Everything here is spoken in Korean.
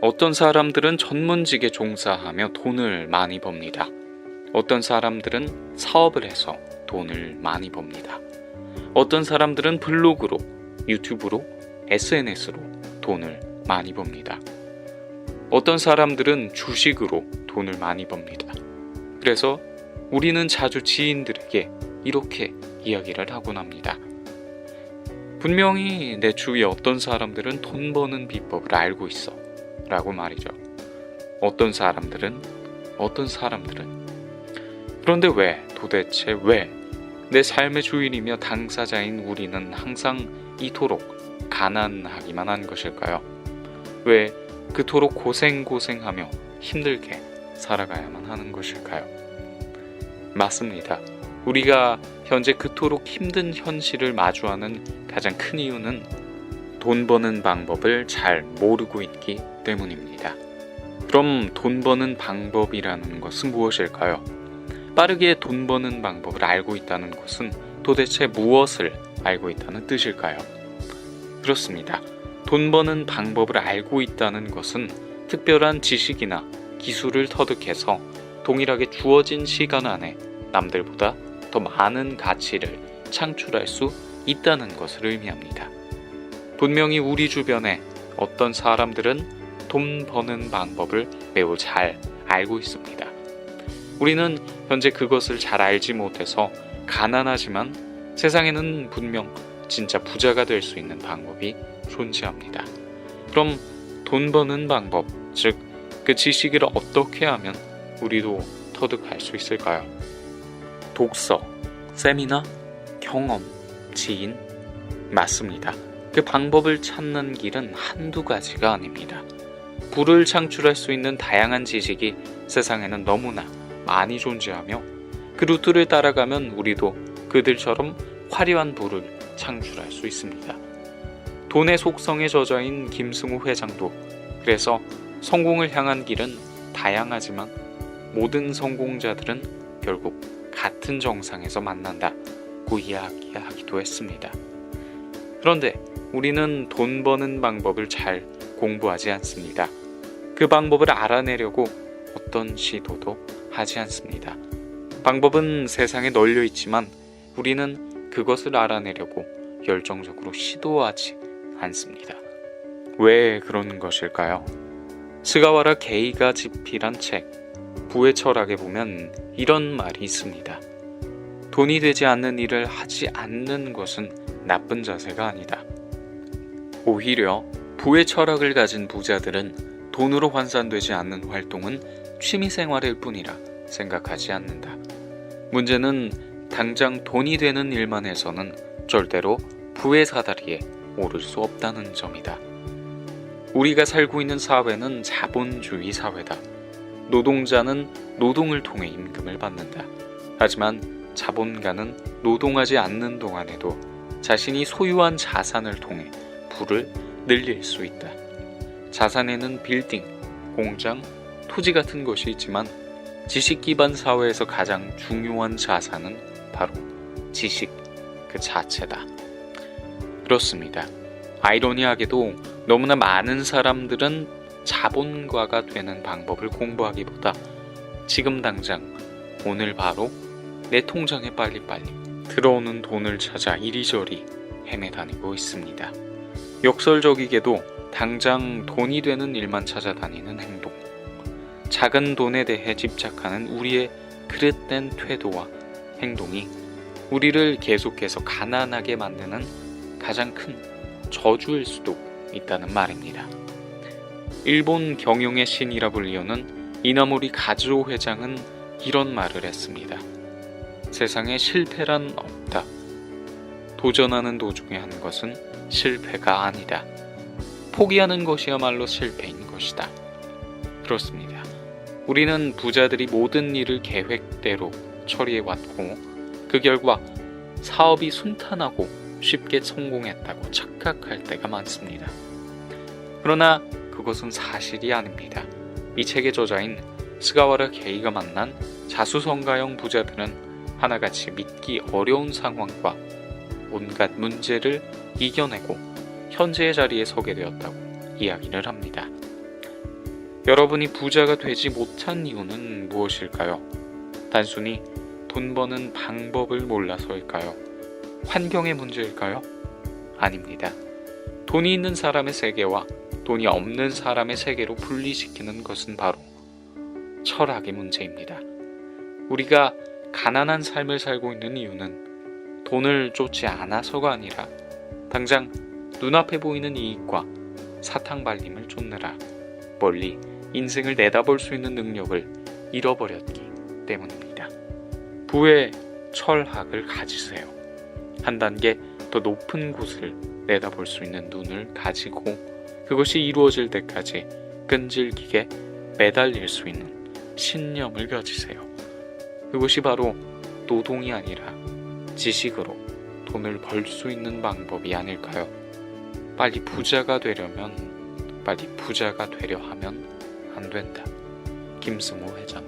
어떤 사람들은 전문직에 종사하며 돈을 많이 법니다. 어떤 사람들은 사업을 해서 돈을 많이 법니다. 어떤 사람들은 블로그로, 유튜브로, SNS로 돈을 많이 법니다. 어떤 사람들은 주식으로 돈을 많이 법니다. 그래서 우리는 자주 지인들에게 이렇게 이야기를 하곤 합니다. 분명히 내 주위에 어떤 사람들은 돈 버는 비법을 알고 있어 라고 말이죠. 어떤 사람들은 그런데 도대체 왜 내 삶의 주인이며 당사자인 우리는 항상 이토록 가난하기만 한 것일까요? 왜 그토록 고생하며 힘들게 살아가야만 하는 것일까요? 맞습니다. 우리가 현재 그토록 힘든 현실을 마주하는 가장 큰 이유는 돈 버는 방법을 잘 모르고 있기 때문입니다. 그럼 돈 버는 방법이라는 것은 무엇일까요? 빠르게 돈 버는 방법을 알고 있다는 것은 도대체 무엇을 알고 있다는 뜻일까요? 그렇습니다. 돈 버는 방법을 알고 있다는 것은 특별한 지식이나 기술을 터득해서 동일하게 주어진 시간 안에 남들보다 더 많은 가치를 창출할 수 있다는 것을 의미합니다. 분명히 우리 주변에 어떤 사람들은 돈 버는 방법을 매우 잘 알고 있습니다. 우리는 현재 그것을 잘 알지 못해서 가난하지만 세상에는 분명 진짜 부자가 될 수 있는 방법이 존재합니다. 그럼 돈 버는 방법, 즉 그 지식을 어떻게 하면 우리도 터득할 수 있을까요? 독서, 세미나, 경험, 지인, 맞습니다. 그 방법을 찾는 길은 한두 가지가 아닙니다. 부를 창출할 수 있는 다양한 지식이 세상에는 너무나 많이 존재하며 그 루트를 따라가면 우리도 그들처럼 화려한 부를 창출할 수 있습니다. 돈의 속성에 젖어인 김승우 회장도 그래서 성공을 향한 길은 다양하지만 모든 성공자들은 결국 같은 정상에서 만난다고 이야기하기도 했습니다. 그런데 우리는 돈 버는 방법을 잘 공부하지 않습니다. 그 방법을 알아내려고 어떤 시도도 하지 않습니다. 방법은 세상에 널려 있지만 우리는 그것을 알아내려고 열정적으로 시도하지 않습니다. 왜 그런 것일까요? 스가와라 게이가 집필한 책 부의 철학에 보면 이런 말이 있습니다. 돈이 되지 않는 일을 하지 않는 것은 나쁜 자세가 아니다. 오히려 부의 철학을 가진 부자들은 돈으로 환산되지 않는 활동은 취미생활일 뿐이라 생각하지 않는다. 문제는 당장 돈이 되는 일만 해서는 절대로 부의 사다리에 오를 수 없다는 점이다. 우리가 살고 있는 사회는 자본주의 사회다. 노동자는 노동을 통해 임금을 받는다. 하지만 자본가는 노동하지 않는 동안에도 자신이 소유한 자산을 통해 부를 늘릴 수 있다. 자산에는 빌딩, 공장, 토지 같은 것이 있지만 지식 기반 사회에서 가장 중요한 자산은 바로 지식 그 자체다. 그렇습니다. 아이러니하게도 너무나 많은 사람들은 자본가가 되는 방법을 공부하기보다 지금 당장 오늘 바로 내 통장에 빨리빨리 들어오는 돈을 찾아 이리저리 헤매다니고 있습니다. 역설적이게도 당장 돈이 되는 일만 찾아다니는 행동, 작은 돈에 대해 집착하는 우리의 그릇된 태도와 행동이 우리를 계속해서 가난하게 만드는 가장 큰 저주일 수도 있다는 말입니다. 일본 경영의 신이라 불리우는 이나모리 가즈오 회장은 이런 말을 했습니다. 세상에 실패란 없다. 도전하는 도중에 하는 것은 실패가 아니다. 포기하는 것이야말로 실패인 것이다. 그렇습니다. 우리는 부자들이 모든 일을 계획대로 처리해왔고 그 결과 사업이 순탄하고 쉽게 성공했다고 착각할 때가 많습니다. 그러나 그것은 사실이 아닙니다. 이 책의 저자인 스가와라 게이가 만난 자수성가형 부자들은 하나같이 믿기 어려운 상황과 온갖 문제를 이겨내고 현재의 자리에 서게 되었다고 이야기를 합니다. 여러분이 부자가 되지 못한 이유는 무엇일까요? 단순히 돈 버는 방법을 몰라서일까요? 환경의 문제일까요? 아닙니다. 돈이 있는 사람의 세계와 돈이 없는 사람의 세계로 분리시키는 것은 바로 철학의 문제입니다. 우리가 가난한 삶을 살고 있는 이유는 돈을 쫓지 않아서가 아니라 당장 눈앞에 보이는 이익과 사탕발림을 쫓느라 멀리 인생을 내다볼 수 있는 능력을 잃어버렸기 때문입니다. 부의 철학을 가지세요. 한 단계 더 높은 곳을 내다볼 수 있는 눈을 가지고 그것이 이루어질 때까지 끈질기게 매달릴 수 있는 신념을 가지세요. 그것이 바로 노동이 아니라 지식으로 돈을 벌 수 있는 방법이 아닐까요? 빨리 부자가 되려 하면 안 된다. 김승호 회장.